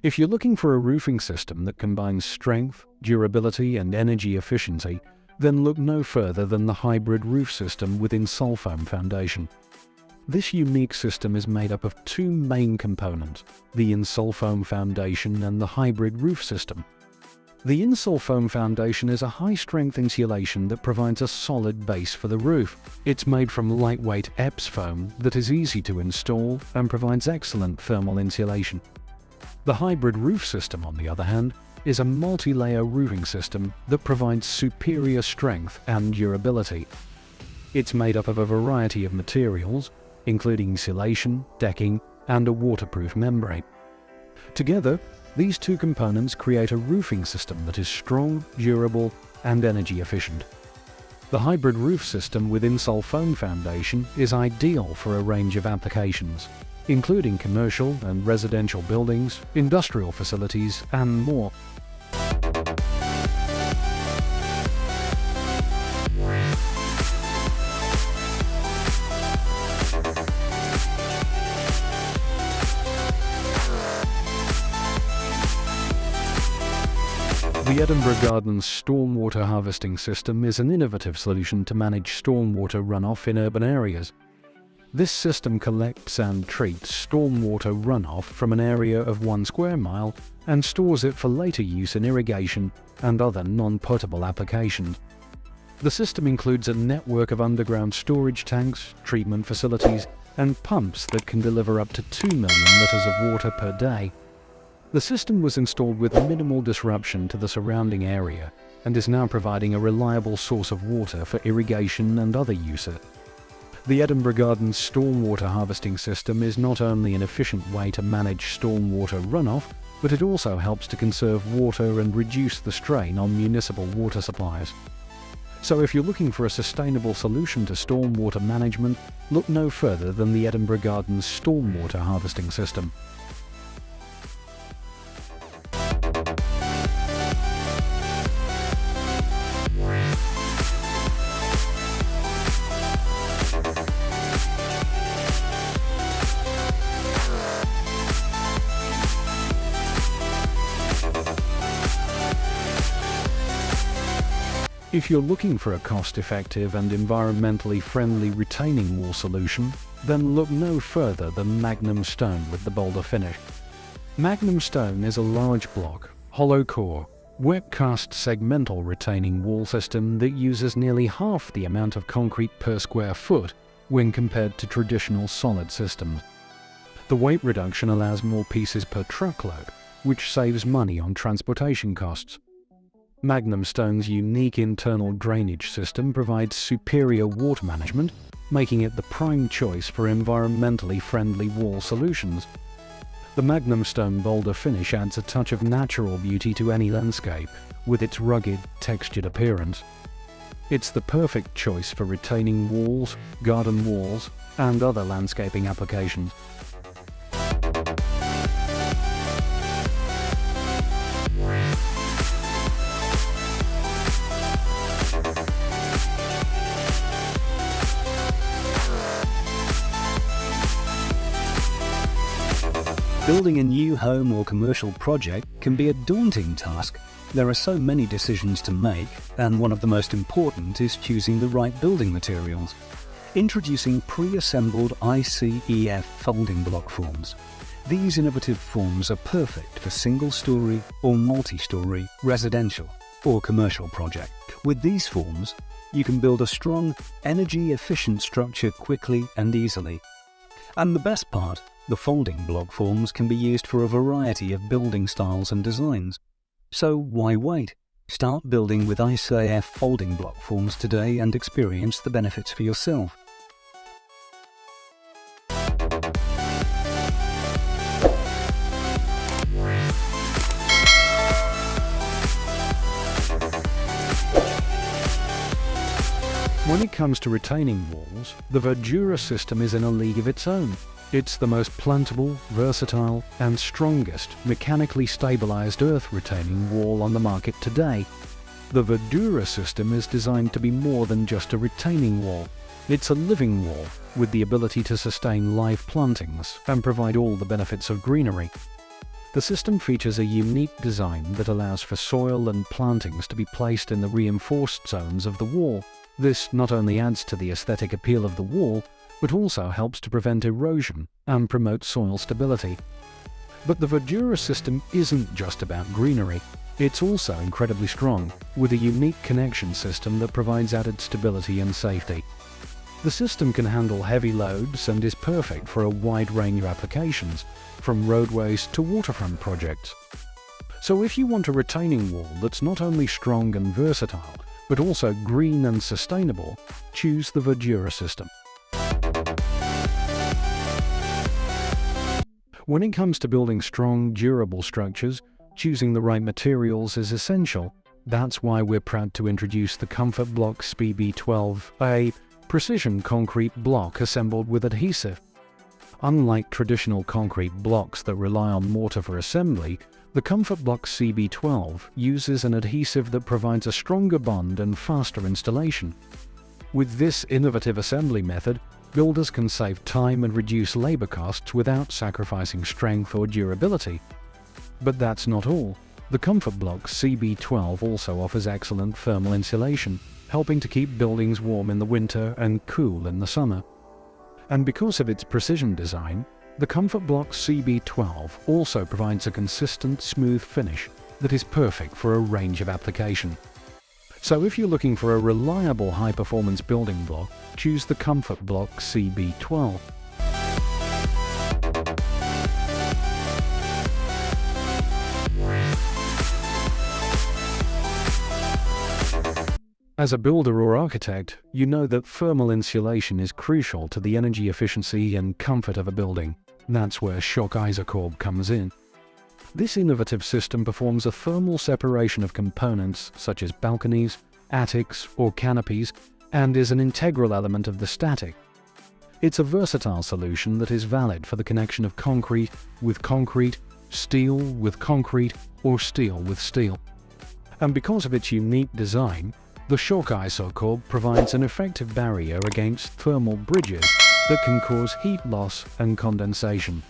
If you're looking for a roofing system that combines strength, durability and energy efficiency, then look no further than the hybrid roof system with INSULFOAM foundation. This unique system is made up of two main components, the INSULFOAM foundation and the hybrid roof system. The INSULFOAM foundation is a high-strength insulation that provides a solid base for the roof. It's made from lightweight EPS foam that is easy to install and provides excellent thermal insulation. The hybrid roof system, on the other hand, is a multi-layer roofing system that provides superior strength and durability. It's made up of a variety of materials, including insulation, decking, and a waterproof membrane. Together, these two components create a roofing system that is strong, durable, and energy efficient. The hybrid roof system with INSULFOAM foundation is ideal for a range of applications, including commercial and residential buildings, industrial facilities, and more. The Edinburgh Gardens stormwater harvesting system is an innovative solution to manage stormwater runoff in urban areas. This system collects and treats stormwater runoff from an area of 1 square mile and stores it for later use in irrigation and other non-potable applications. The system includes a network of underground storage tanks, treatment facilities, and pumps that can deliver up to 2 million litres of water per day. The system was installed with minimal disruption to the surrounding area and is now providing a reliable source of water for irrigation and other uses. The Edinburgh Gardens stormwater harvesting system is not only an efficient way to manage stormwater runoff, but it also helps to conserve water and reduce the strain on municipal water supplies. So if you're looking for a sustainable solution to stormwater management, look no further than the Edinburgh Gardens stormwater harvesting system. If you're looking for a cost-effective and environmentally friendly retaining wall solution, then look no further than Magnum Stone with the boulder finish. Magnum Stone is a large block, hollow core, wet-cast segmental retaining wall system that uses nearly half the amount of concrete per square foot when compared to traditional solid systems. The weight reduction allows more pieces per truckload, which saves money on transportation costs. Magnum Stone's unique internal drainage system provides superior water management, making it the prime choice for environmentally friendly wall solutions. The Magnum Stone boulder finish adds a touch of natural beauty to any landscape, with its rugged, textured appearance. It's the perfect choice for retaining walls, garden walls, and other landscaping applications. Building a new home or commercial project can be a daunting task. There are so many decisions to make, and one of the most important is choosing the right building materials. Introducing pre-assembled ICF folding block forms. These innovative forms are perfect for single-story or multi-story residential or commercial project. With these forms, you can build a strong, energy-efficient structure quickly and easily. And the best part, the folding block forms can be used for a variety of building styles and designs. So why wait? Start building with ICF folding block forms today and experience the benefits for yourself. When it comes to retaining walls, the Verdura system is in a league of its own. It's the most plantable, versatile, and strongest mechanically stabilized earth-retaining wall on the market today. The Verdura system is designed to be more than just a retaining wall. It's a living wall with the ability to sustain live plantings and provide all the benefits of greenery. The system features a unique design that allows for soil and plantings to be placed in the reinforced zones of the wall. This not only adds to the aesthetic appeal of the wall, but also helps to prevent erosion and promote soil stability. But the Verdura system isn't just about greenery. It's also incredibly strong, with a unique connection system that provides added stability and safety. The system can handle heavy loads and is perfect for a wide range of applications, from roadways to waterfront projects. So if you want a retaining wall that's not only strong and versatile, but also green and sustainable, choose the Verdura system. When it comes to building strong, durable structures, choosing the right materials is essential. That's why we're proud to introduce the COMFORTBLOCK CB12, a precision concrete block assembled with adhesive. Unlike traditional concrete blocks that rely on mortar for assembly, the COMFORTBLOCK CB12 uses an adhesive that provides a stronger bond and faster installation. With this innovative assembly method, builders can save time and reduce labor costs without sacrificing strength or durability. But that's not all. The COMFORTBLOCK CB12 also offers excellent thermal insulation, helping to keep buildings warm in the winter and cool in the summer. And because of its precision design, the COMFORTBLOCK CB12 also provides a consistent, smooth finish that is perfect for a range of application. So if you're looking for a reliable high-performance building block, choose the COMFORTBLOCK CB12. As a builder or architect, you know that thermal insulation is crucial to the energy efficiency and comfort of a building. That's where SCHÖCK ISOCORB comes in. This innovative system performs a thermal separation of components such as balconies, attics, or canopies, and is an integral element of the static. It's a versatile solution that is valid for the connection of concrete with concrete, steel with concrete, or steel with steel. And because of its unique design, the SCHÖCK ISOCORB provides an effective barrier against thermal bridges that can cause heat loss and condensation.